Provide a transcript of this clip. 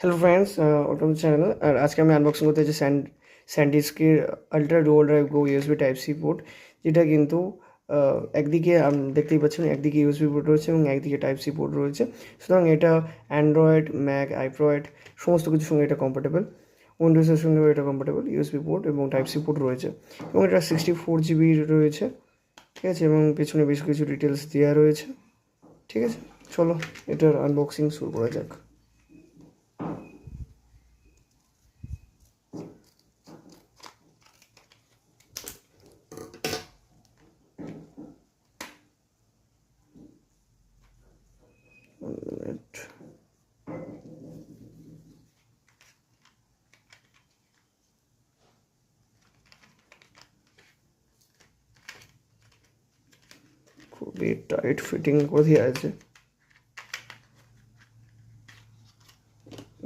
Hello friends, welcome to channel. আর আজকে আমি আনবক্সিং করতে হচ্ছে স্যানডিস্কের ultra dual drive go USB type C port, যেটা কিন্তু একদিকে দেখতেই পাচ্ছেন, একদিকে ইউএসবি পোর্ট রয়েছে এবং একদিকে টাইপ সি পোর্ট রয়েছে। সুতরাং এটা অ্যান্ড্রয়েড, ম্যাক, আইপ্রয়েড সমস্ত কিছুর সঙ্গে এটা কম্পার্টেবল। উইন্ডোজের সঙ্গেও এটা কম্পার্টেবল, ইউএসবি পোর্ট এবং টাইপ সি পোর্ট রয়েছে এবং এটা 64 GB রয়েছে, ঠিক আছে। এবং পেছনে বেশ কিছু ডিটেলস দেওয়া রয়েছে, ঠিক আছে। চলো এটার আনবক্সিং শুরু করা যাক। খুবই টাইট ফিটিং করে দেওয়া আছে।